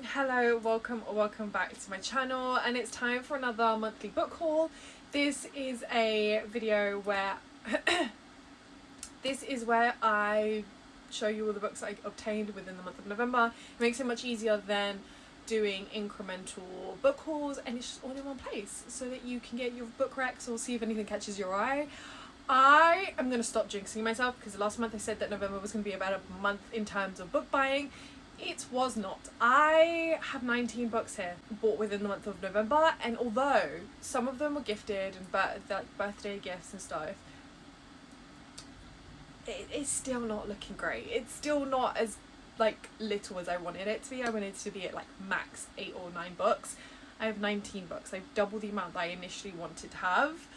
Hello, welcome or welcome back to my channel, and it's time for another monthly book haul. This is a video where I show you all the books I obtained within the month of November. It makes it much easier than doing incremental book hauls, and it's just all in one place so that you can get your book recs or see if anything catches your eye. I am going to stop jinxing myself because last month I said that November was going to be about a month in terms of book buying. It was not. I have 19 books here bought within the month of November, and although some of them were gifted and birthday gifts and stuff, it's still not looking great. It's still not as little as I wanted it to be. I wanted it to be at max 8 or 9 books. I have 19 books. I've double the amount that I initially wanted to have.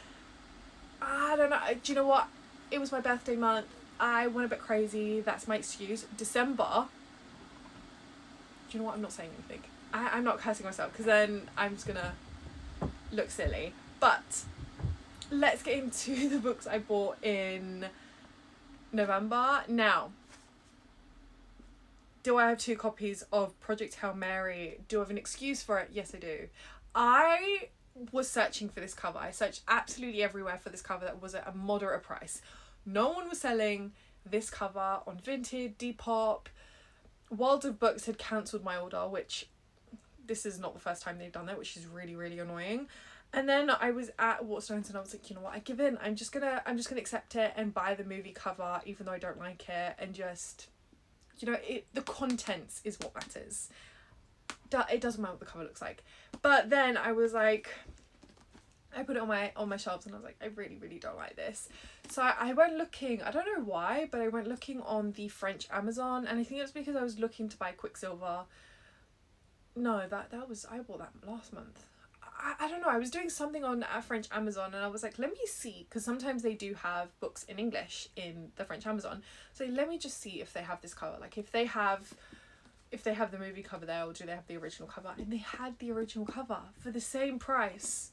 I don't know. Do you know what? It was my birthday month. I went a bit crazy. That's my excuse. December. Do you know what? I'm not saying anything. I'm not cursing myself because then I'm just gonna look silly. But let's get into the books I bought in November. Now, do I have 2 copies of Project Hail Mary? Do I have an excuse for it? Yes, I do. I was searching for this cover. I searched absolutely everywhere for this cover that was at a moderate price. No one was selling this cover on Vinted, Depop. World of Books had cancelled my order, which this is not the first time they've done that, which is really, really annoying. And then I was at Waterstones and I was like, you know what, I give in. I'm just gonna accept it and buy the movie cover even though I don't like it, and just, the contents is what matters. It doesn't matter what the cover looks like. But then I was like, I put it on my shelves and I was like, I really, really don't like this. So I went looking, I don't know why, but I went looking on the French Amazon, and I think it was because I was looking to buy Quicksilver. No, that was, I bought that last month. I don't know, I was doing something on French Amazon and I was like, let me see, because sometimes they do have books in English in the French Amazon. So let me just see if they have this cover. If they have the movie cover there, or do they have the original cover? And they had the original cover for the same price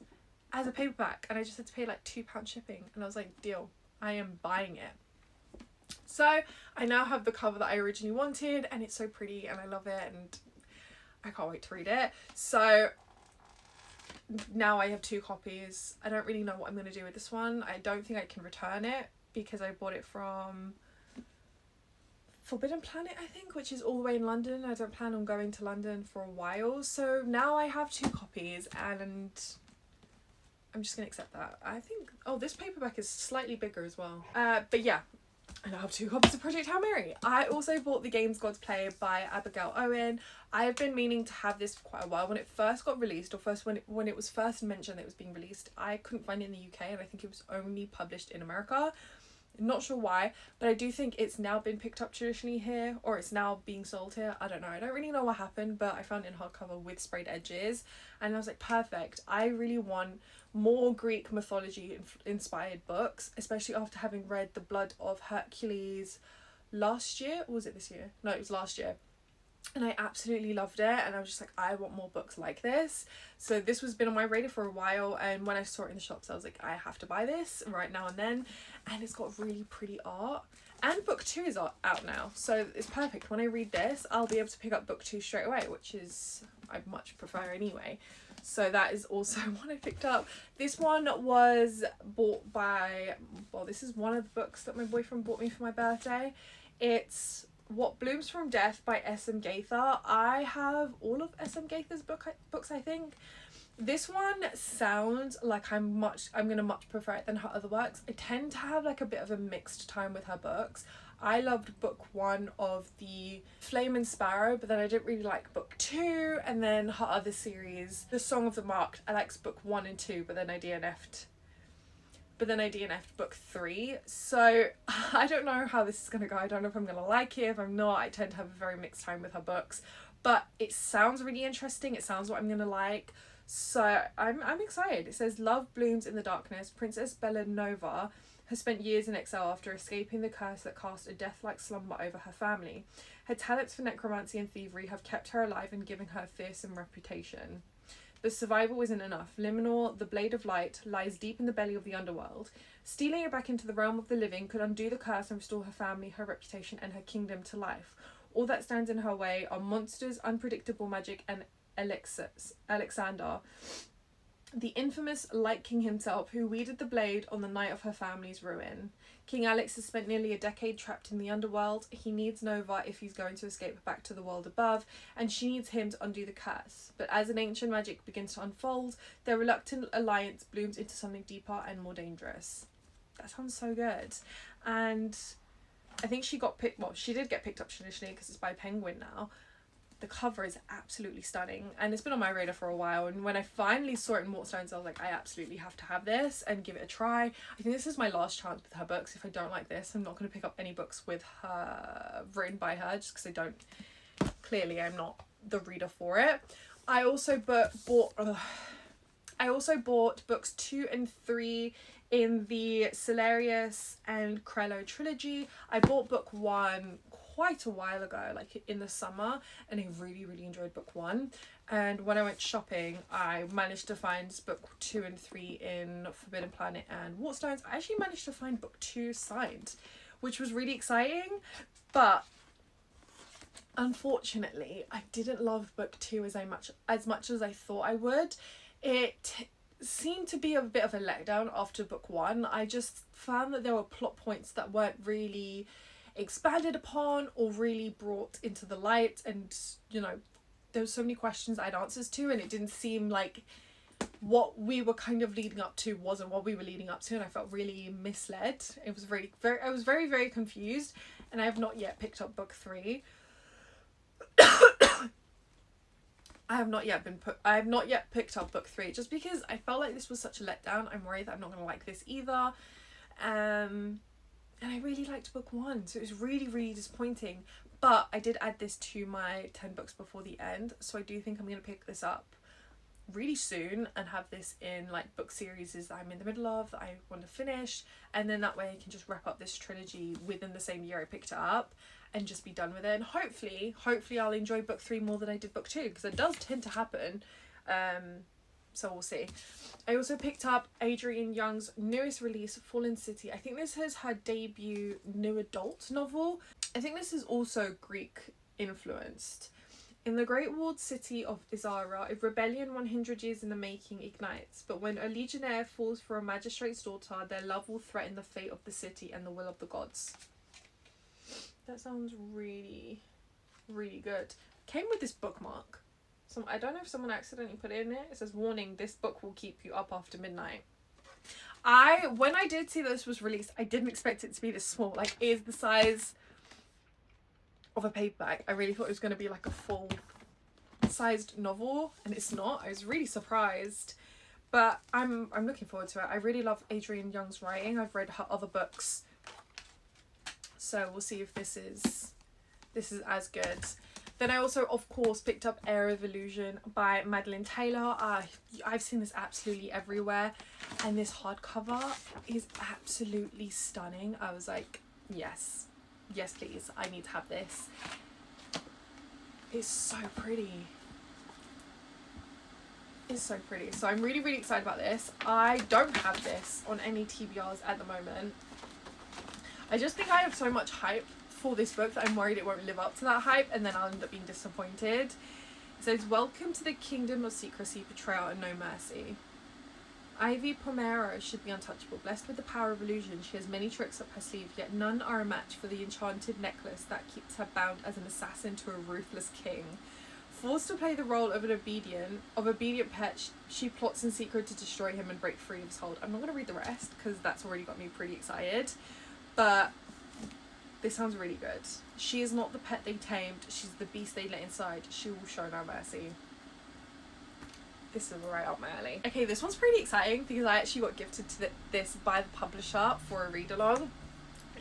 as a paperback, and I just had to pay £2 shipping, and I was like, deal, I am buying it. So I now have the cover that I originally wanted, and it's so pretty and I love it and I can't wait to read it. So now I have 2 copies. I don't really know what I'm going to do with this one. I don't think I can return it because I bought it from Forbidden Planet, I think, which is all the way in London. I don't plan on going to London for a while, so now I have 2 copies and I'm just gonna accept that. I think, oh, this paperback is slightly bigger as well. But yeah, I now have 2 copies of Project Hail Mary. I also bought The Games Gods Play by Abigail Owen. I have been meaning to have this for quite a while. When it first got released, or when it was first mentioned that it was being released, I couldn't find it in the UK, and I think it was only published in America. Not sure why, but I do think it's now been picked up traditionally here, or it's now being sold here. I don't know. I don't really know what happened, but I found it in hardcover with sprayed edges, and I was like, perfect. I really want more Greek mythology inspired books, especially after having read The Blood of Hercules last year. Or was it this year? No, it was last year. And I absolutely loved it, and I was just like, I want more books like this. So this was been on my radar for a while, and when I saw it in the shops I was like, I have to buy this right now and then. And it's got really pretty art, and book 2 is out now, so it's perfect. When I read this, I'll be able to pick up book 2 straight away, which is I much prefer anyway. So that is also what I picked up. This one was bought by, well, this is one of the books that my boyfriend bought me for my birthday. It's What Blooms from Death by S.M. Gaither. I have all of S.M. Gaither's books, I think. This one sounds like I'm gonna much prefer it than her other works. I tend to have a bit of a mixed time with her books. I loved book 1 of the Flame and Sparrow, but then I didn't really like book 2, and then her other series, The Song of the Marked, I liked book 1 and 2, but then I DNF'd book 3. So I don't know how this is gonna go. I don't know if I'm gonna like it. If I'm not, I tend to have a very mixed time with her books, but it sounds really interesting. It sounds what I'm gonna like, so I'm excited. It says, love blooms in the darkness. Princess Bellanova has spent years in exile after escaping the curse that cast a death-like slumber over her family. Her talents for necromancy and thievery have kept her alive and given her a fearsome reputation. But survival isn't enough. Liminor, the Blade of Light, lies deep in the belly of the underworld. Stealing her back into the realm of the living could undo the curse and restore her family, her reputation, and her kingdom to life. All that stands in her way are monsters, unpredictable magic, and Alexander, the infamous Light King himself, who wielded the blade on the night of her family's ruin. King Alex has spent nearly a decade trapped in the underworld. He needs Nova if he's going to escape back to the world above, and she needs him to undo the curse. But as an ancient magic begins to unfold, their reluctant alliance blooms into something deeper and more dangerous. That sounds so good. And I think she got picked, well, she did get picked up traditionally because it's by Penguin now. The cover is absolutely stunning, and it's been on my radar for a while, and when I finally saw it in Waterstones, I was like, I absolutely have to have this and give it a try. I think this is my last chance with her books. If I don't like this, I'm not going to pick up any books with her, written by her, just because I'm not the reader for it. I also bought books 2 and 3 in the Celerius and Crello trilogy. I bought book 1 quite a while ago, like in the summer, and I really enjoyed book 1. And when I went shopping, I managed to find book 2 and 3 in Forbidden Planet and Waterstones. I actually managed to find book 2 signed, which was really exciting, but unfortunately I didn't love book 2 as much as I thought I would. It seemed to be a bit of a letdown after book 1. I just found that there were plot points that weren't really expanded upon or really brought into the light, and there were so many questions I had answers to, and it didn't seem like what we were kind of leading up to wasn't what we were leading up to, and I felt really misled. I was very confused, and I have not yet picked up book 3. I have not yet picked up book 3, just because I felt like this was such a letdown. I'm worried that I'm not going to like this either. And I really liked book 1, so it was really disappointing. But I did add this to my 10 books before the end, so I do think I'm going to pick this up really soon and have this in like book series that I'm in the middle of, that I want to finish, and then that way I can just wrap up this trilogy within the same year I picked it up and just be done with it. And hopefully I'll enjoy book 3 more than I did book 2, because it does tend to happen. So we'll see. I also picked up Adrienne Young's newest release, Fallen City. I think this is her debut new adult novel. I think this is also Greek influenced. In the great walled city of Izara, a rebellion 100 years in the making ignites, but when a legionnaire falls for a magistrate's daughter, their love will threaten the fate of the city and the will of the gods. That sounds really good. Came with this bookmark. I don't know if someone accidentally put it in it. It says, warning, this book will keep you up after midnight. When I did see this was released, I didn't expect it to be this small. Like, it is the size of a paperback. I really thought it was going to be like a full sized novel, and it's not. I was really surprised, but I'm looking forward to it. I really love Adrienne Young's writing. I've read her other books, so we'll see if this is as good. Then I also, of course, picked up Air of Illusion by Madeline Taylor. I've seen this absolutely everywhere, and this hardcover is absolutely stunning. I was like, yes please, I need to have this. It's so pretty. So I'm really excited about this. I don't have this on any TBRs at the moment. I just think I have so much hype for this book that I'm worried it won't live up to that hype, and then I'll end up being disappointed. It says, welcome to the kingdom of secrecy, betrayal, and no mercy. Ivy Pomero should be untouchable. Blessed with the power of illusion, she has many tricks up her sleeve, yet none are a match for the enchanted necklace that keeps her bound as an assassin to a ruthless king. Forced to play the role of obedient pet, she plots in secret to destroy him and break free of his hold. I'm not going to read the rest because that's already got me pretty excited, but this sounds really good. She is not the pet they tamed, she's the beast they let inside. She will show no mercy. This is right up my alley. Okay, this one's pretty exciting because I actually got gifted to this by the publisher for a read-along.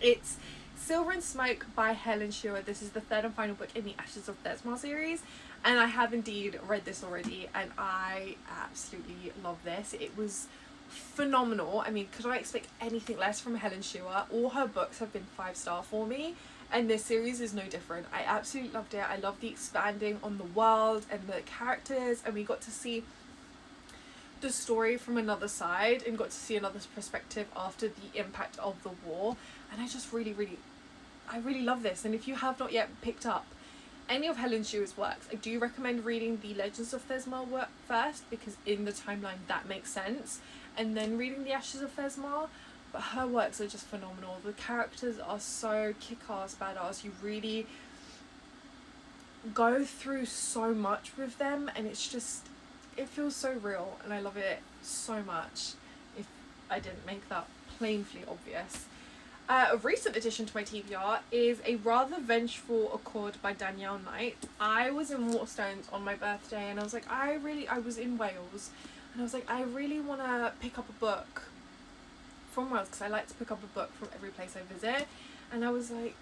It's Silver and Smoke by Helen Shearer. This is the third and final book in the Ashes of Thesmar series, and I have indeed read this already, and I absolutely love this. It was phenomenal. I mean, could I expect anything less from Helen Shearer? All her books have been 5-star for me, and this series is no different. I absolutely loved it. I love the expanding on the world and the characters, and we got to see the story from another side and got to see another perspective after the impact of the war, and I just really love this. And if you have not yet picked up any of Helen Shearer's works. I do recommend reading the Legends of Thesmar work first, because in the timeline that makes sense, and then reading the Ashes of Thesmar. But her works are just phenomenal. The characters are so kick-ass badass. You really go through so much with them, and it's just, it feels so real, and I love it so much, if I didn't make that plainly obvious. A recent addition to my TBR is A Rather Vengeful Accord by Danielle Knight. I was in Waterstones on my birthday, and I was like, I was in Wales, and I was like, I really want to pick up a book from Wales, because I like to pick up a book from every place I visit, and I was like,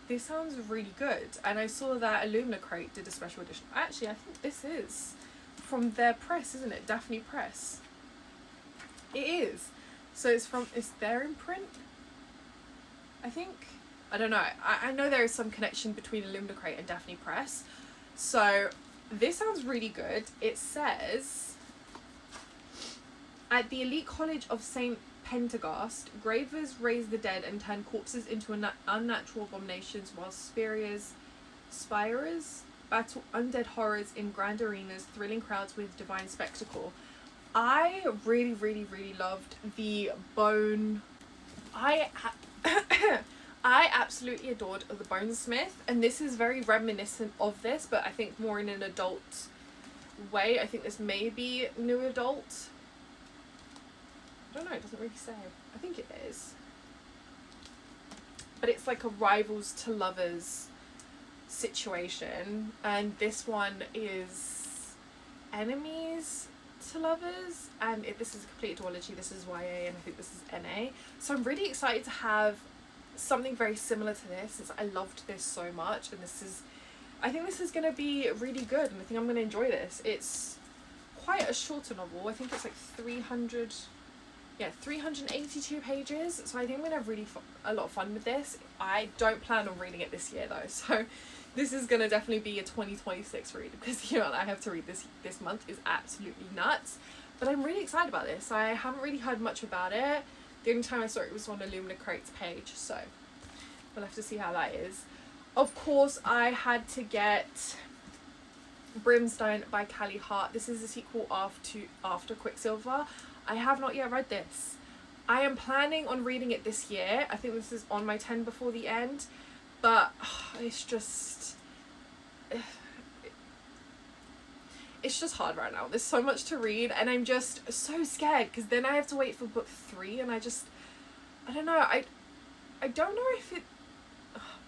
this sounds really good. And I saw that Illumina Crate did a special edition. Actually, I think this is from their press, isn't it? Daphne Press. It is. So it's their imprint, I think. I don't know. I know there is some connection between Illumina Crate and Daphne Press. So this sounds really good. It says, at the elite college of St. Pentecost, gravers raise the dead and turn corpses into unnatural abominations, while spirits battle undead horrors in grand arenas, thrilling crowds with divine spectacle. I really, really, really loved the Bone. I absolutely adored the Bonesmith, and this is very reminiscent of this, but I think more in an adult way. I think this may be new adult. I don't know, it doesn't really say. I think it is. But it's like a rivals to lovers situation, and this one is enemies to lovers, and this is a complete duology. This is YA, and I think this is NA. So I'm really excited to have something very similar to this, since I loved this so much, and I think this is going to be really good, and I think I'm going to enjoy this. It's quite a shorter novel. I think it's like 382 pages, so I think I'm going to have really a lot of fun with this. I don't plan on reading it this year though, so this is going to definitely be a 2026 read, because the amount I have to read this month is absolutely nuts. But I'm really excited about this. I haven't really heard much about it. The only time I saw it was on Illumina Crate's page, so we'll have to see how that is. Of course, I had to get Brimstone by Callie Hart. This is a sequel after Quicksilver. I have not yet read this. I am planning on reading it this year. I think this is on my 10 before the end, but it's just hard right now. There's so much to read, and I'm just so scared, because then I have to wait for book 3, and I don't know. I don't know if it.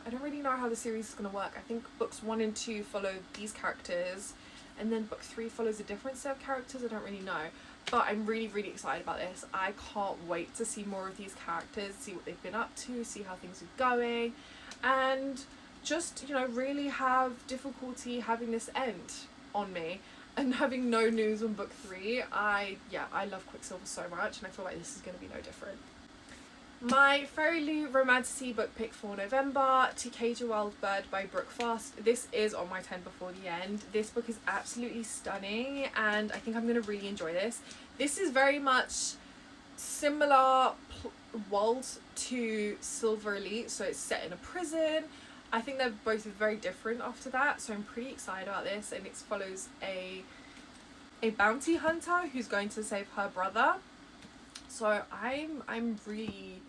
I don't really know how the series is going to work. I think books 1 and 2 follow these characters, and then book 3 follows a different set of characters. I don't really know. But I'm really, really excited about this. I can't wait to see more of these characters, see what they've been up to, see how things are going, and just, really have difficulty having this end on me and having no news on book 3. I love Quicksilver so much, and I feel like this is going to be no different. My Fairly Romantasy book pick for November, To Cage a Wild Bird by Brooke Fast. This is on my 10 before the end. This book is absolutely stunning, and I think I'm going to really enjoy this. This is very much similar world to Silver Elite, so it's set in a prison. I think they're both very different after that, so I'm pretty excited about this, and it follows a bounty hunter who's going to save her brother. So I'm really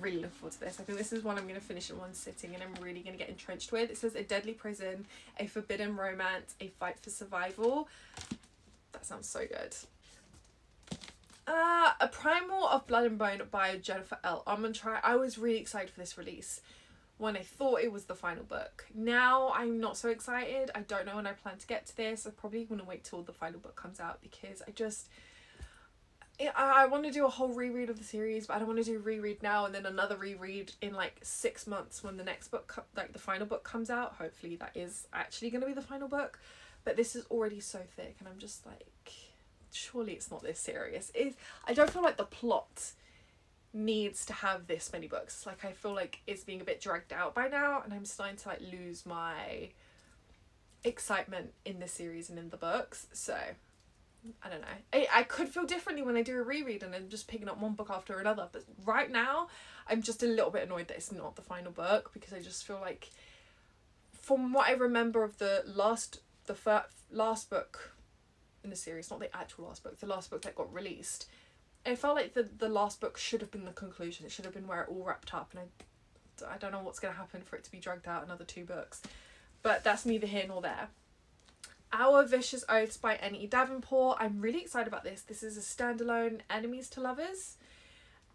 looking forward to this. I think this is one I'm going to finish in one sitting, and I'm really going to get entrenched with. It says a deadly prison, a forbidden romance, a fight for survival. That sounds so good. A Primal of Blood and Bone by Jennifer L. Armentrout. I was really excited for this release when I thought it was the final book. Now I'm not so excited. I don't know when I plan to get to this. I'm probably going to wait till the final book comes out, because I want to do a whole reread of the series, but I don't want to do a reread now and then another reread in like 6 months when the next book, the final book comes out. Hopefully that is actually going to be the final book, but this is already so thick, and I'm just like, surely it's not this serious. I don't feel like the plot needs to have this many books. Like, I feel like it's being a bit dragged out by now, and I'm starting to like lose my excitement in the series and in the books. So I don't know. I could feel differently when I do a reread and I'm just picking up one book after another, but right now I'm just a little bit annoyed that it's not the final book, because I just feel like from what I remember of the last book in the series, not the actual last book, the last book that got released, it felt like the last book should have been the conclusion. It should have been where it all wrapped up, and I don't know what's going to happen for it to be dragged out another 2 books. But that's neither here nor there. Our Vicious Oaths by N.E. Davenport. I'm really excited about this. This is a standalone enemies to lovers.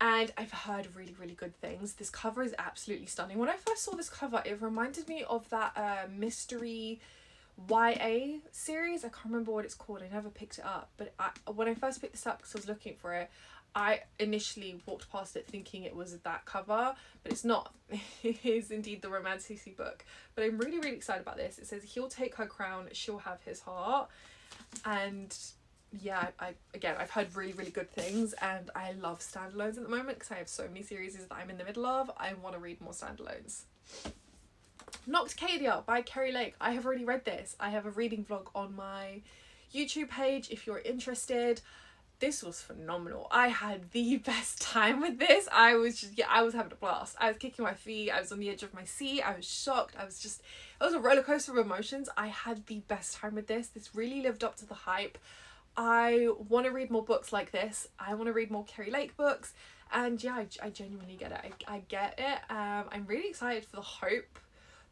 And I've heard really, really good things. This cover is absolutely stunning. When I first saw this cover, it reminded me of that mystery YA series. I can't remember what it's called. I never picked it up. But when I first picked this up because I was looking for it, I initially walked past it thinking it was that cover, but it's not. It is indeed the romanticy book. But I'm really, really excited about this. It says, he'll take her crown, she'll have his heart. And yeah, I've heard really, really good things, and I love standalones at the moment because I have so many series that I'm in the middle of. I want to read more standalones. Nocticadia by Kerry Lake. I have already read this. I have a reading vlog on my YouTube page if you're interested. This was phenomenal. I had the best time with this. I was having a blast. I was kicking my feet. I was on the edge of my seat. I was shocked. It was a roller coaster of emotions. I had the best time with this. This really lived up to the hype. I want to read more books like this. I want to read more Kerry Lake books. And yeah, I genuinely get it. I get it. I'm really excited for the hope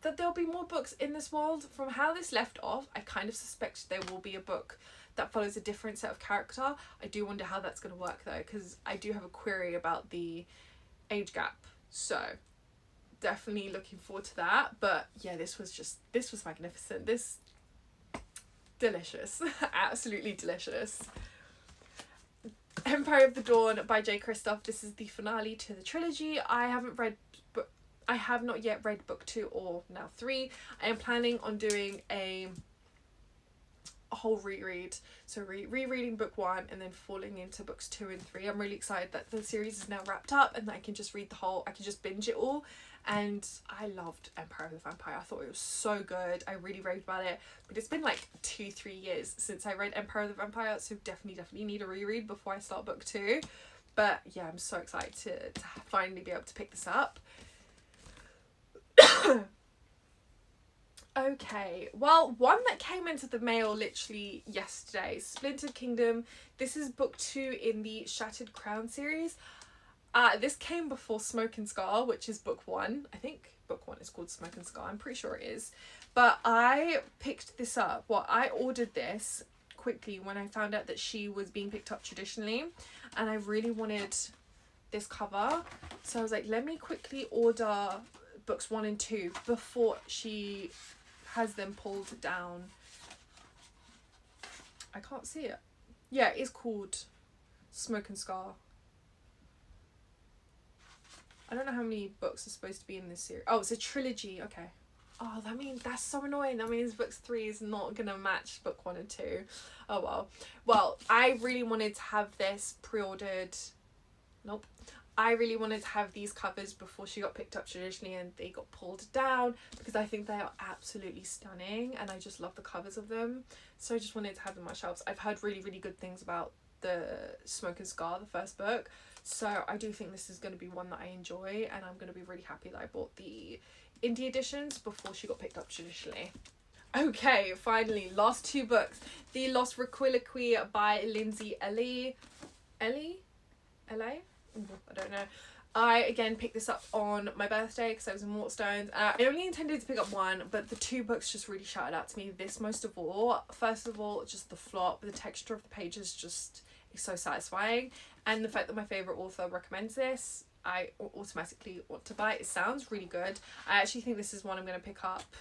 that there'll be more books in this world. From how this left off, I kind of suspect there will be a book that follows a different set of character. I do wonder how that's going to work though, because I do have a query about the age gap. So definitely looking forward to that. But yeah, this was magnificent. This delicious. Absolutely delicious. Empire of the Dawn by J. Kristoff. This is the finale to the trilogy. I have not yet read book 2 or now 3. I am planning on doing a whole reread, so rereading book 1 and then falling into books 2 and 3. I'm really excited that the series is now wrapped up and that I can just read the whole, I can just binge it all. And I loved Empire of the Vampire. I thought it was so good. I really raved about it, but it's been like 2-3 years since I read Empire of the Vampire, so definitely need a reread before I start book 2. But yeah, I'm so excited to finally be able to pick this up. Okay, well, one that came into the mail literally yesterday, Splintered Kingdom. This is book 2 in the Shattered Crown series. This came before Smoke and Scar, which is book 1. I think book 1 is called Smoke and Scar. I'm pretty sure it is. But I picked this up. Well, I ordered this quickly when I found out that she was being picked up traditionally. And I really wanted this cover. So I was like, let me quickly order books 1 and 2 before she has them pulled down. I can't see it. Yeah, it is called Smoke and Scar. I don't know how many books are supposed to be in this series. Oh, it's a trilogy. Okay. Oh, that's so annoying. That means book 3 is not gonna match book 1 and 2. Oh well. Well, I really wanted to have this pre-ordered. Nope. I really wanted to have these covers before she got picked up traditionally and they got pulled down, because I think they are absolutely stunning and I just love the covers of them. So I just wanted to have them on my shelves. I've heard really, really good things about the Smoke and Scar, the first book. So I do think this is going to be one that I enjoy, and I'm going to be really happy that I bought the indie editions before she got picked up traditionally. Okay, finally, last 2 books. The Lost Requiloquy by Lindsay Ellie? I don't know. I again picked this up on my birthday because I was in Waterstones. I only intended to pick up 1, but the 2 books just really shouted out to me. This most of all. First of all, just the flop. The texture of the pages just is so satisfying. And the fact that my favourite author recommends this, I automatically want to buy it. It sounds really good. I actually think this is one I'm going to pick up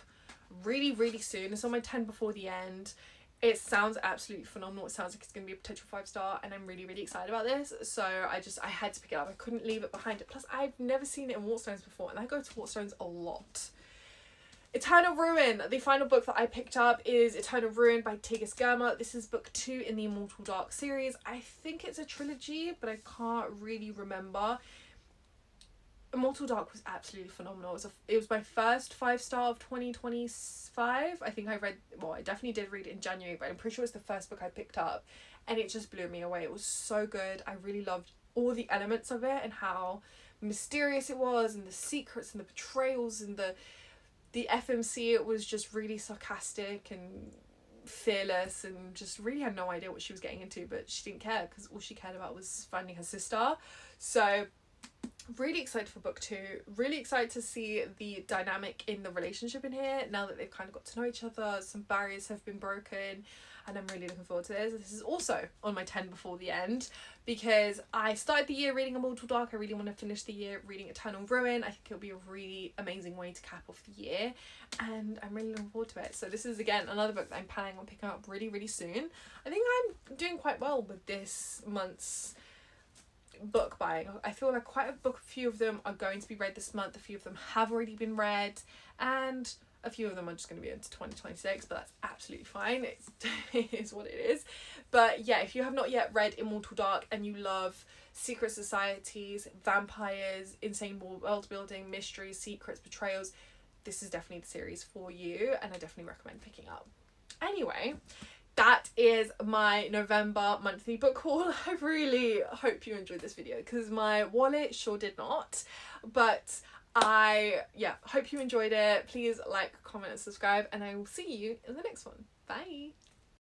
really, really soon. It's on my 10 before the end. It sounds absolutely phenomenal. It sounds like it's going to be a potential 5-star, and I'm really, really excited about this. So I had to pick it up. I couldn't leave it behind. Plus, I've never seen it in Waterstones before, and I go to Waterstones a lot. Eternal Ruin. The final book that I picked up is Eternal Ruin by Tigris Germa. This is book 2 in the Immortal Dark series. I think it's a trilogy, but I can't really remember. Immortal Dark was absolutely phenomenal. It was my first 5-star of 2025. I think I definitely did read it in January, but I'm pretty sure it's the first book I picked up, and it just blew me away. It was so good. I really loved all the elements of it and how mysterious it was, and the secrets and the betrayals and the The FMC was just really sarcastic and fearless and just really had no idea what she was getting into, but she didn't care because all she cared about was finding her sister. So really excited for book 2, really excited to see the dynamic in the relationship in here now that they've kind of got to know each other, some barriers have been broken, and I'm really looking forward to this. This is also on my 10 before the end because I started the year reading Immortal Dark. I really want to finish the year reading Eternal Ruin. I think it'll be a really amazing way to cap off the year, and I'm really looking forward to it. So this is again another book that I'm planning on picking up really, really soon. I think I'm doing quite well with this month's book buying. I feel like quite a few of them are going to be read this month, a few of them have already been read, and a few of them are just going to be into 2026, but that's absolutely fine. It is what it is. But yeah, if you have not yet read Immortal Dark and you love secret societies, vampires, insane world building, mysteries, secrets, betrayals, this is definitely the series for you, and I definitely recommend picking up. Anyway, that is my November monthly book haul. I really hope you enjoyed this video because my wallet sure did not. But I hope you enjoyed it. Please like, comment and subscribe, and I will see you in the next one. Bye.